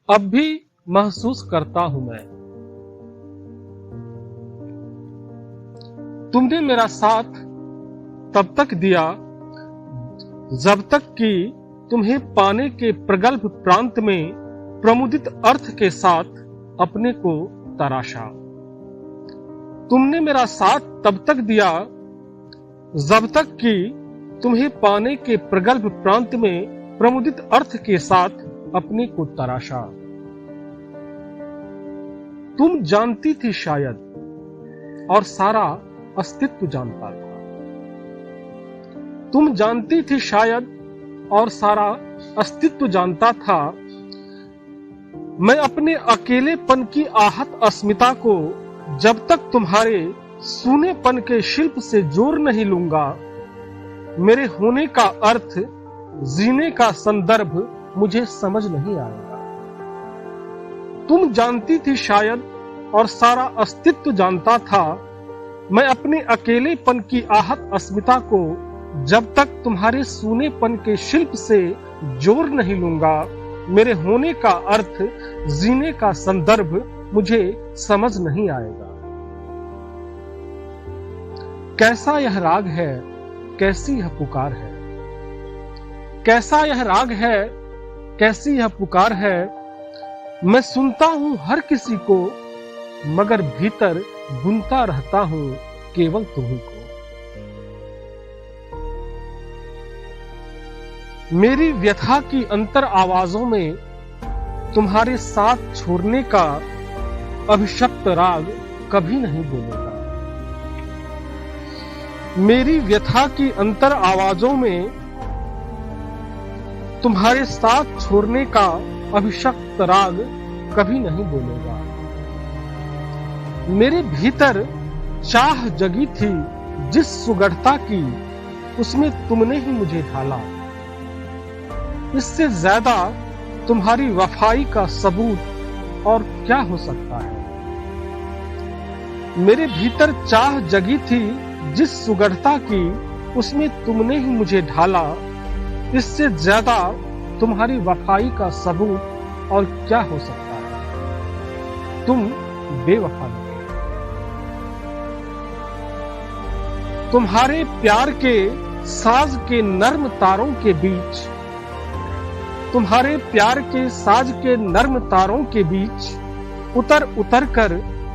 अब भी महसूस करता हूं मैं। तुमने मेरा साथ तब तक दिया जब तक कि तुम्हें पाने के प्रगल्भ प्रांत में प्रमुदित अर्थ के साथ अपने को तराशा। तुमने मेरा साथ तब तक दिया जब तक कि तुम्हें पाने के प्रगल्भ प्रांत में प्रमुदित अर्थ के साथ अपने को तराशा। तुम जानती थी शायद और सारा अस्तित्व जानता था। तुम जानती थी शायद और सारा अस्तित्व जानता था। मैं अपने अकेलेपन की आहत अस्मिता को जब तक तुम्हारे सूनेपन के शिल्प से जोर नहीं लूंगा, मेरे होने का अर्थ, जीने का संदर्भ मुझे समझ नहीं आएगा। तुम जानती थी शायद और सारा अस्तित्व जानता था। मैं अपने अकेलेपन की आहत अस्मिता को जब तक तुम्हारे सूनेपन के शिल्प से जोर नहीं लूंगा, मेरे होने का अर्थ, जीने का संदर्भ मुझे समझ नहीं आएगा। कैसा यह राग है, कैसी यह पुकार है। कैसा यह राग है, कैसी यह पुकार है। मैं सुनता हूं हर किसी को, मगर भीतर बुनता रहता हूं केवल तुम्ही को। मेरी व्यथा की अंतर आवाजों में तुम्हारे साथ छोड़ने का अभिशप्त राग कभी नहीं बोलेगा। मेरी व्यथा की अंतर आवाजों में तुम्हारे साथ छोड़ने का अभिशप्त राग कभी नहीं बोलेगा। मेरे भीतर चाह जगी थी जिस सुगढ़ता की, उसमें तुमने ही मुझे ढाला। इससे ज्यादा तुम्हारी वफाई का सबूत और क्या हो सकता है। मेरे भीतर चाह जगी थी जिस सुगढ़ता की, उसमें तुमने ही मुझे ढाला। इससे ज्यादा तुम्हारी वफाई का सबूत और क्या हो सकता है। तुम बेवफा निकले। तुम्हारे प्यार के साज के नर्म तारों के बीच, तुम्हारे प्यार के साज के नर्म तारों के बीच उतर उतर कर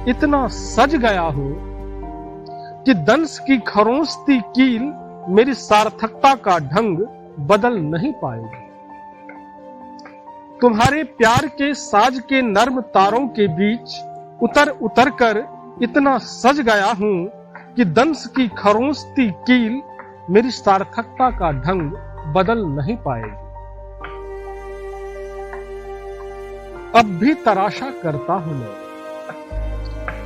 इतना सज गया हूं कि दंस की खरोंचती कील मेरी सार्थकता का ढंग बदल नहीं पाएगी। तुम्हारे प्यार के साज के नर्म तारों के बीच उतर उतर कर इतना सज गया हूं कि दंस की खरोंचती कील मेरी सार्थकता का ढंग बदल नहीं पाएगी। अब भी तराशा करता हूं मैं,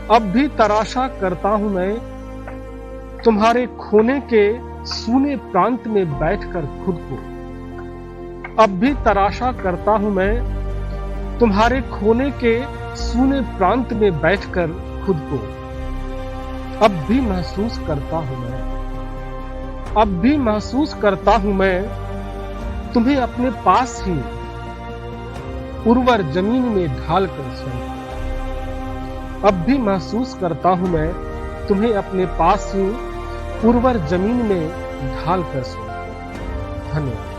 अब भी तराशा करता हूं मैं तुम्हारे खोने के सूने प्रांत में बैठकर खुद को। अब भी तराशा करता हूं मैं तुम्हारे खोने के सूने प्रांत में बैठकर खुद को। अब भी महसूस करता हूं मैं, अब भी महसूस करता हूं मैं तुम्हें अपने पास ही उर्वर जमीन में ढाल कर सोऊं। अब भी महसूस करता हूं मैं तुम्हें अपने पास ही उर्वर जमीन में ढाल कर सोऊं। धन्यवाद।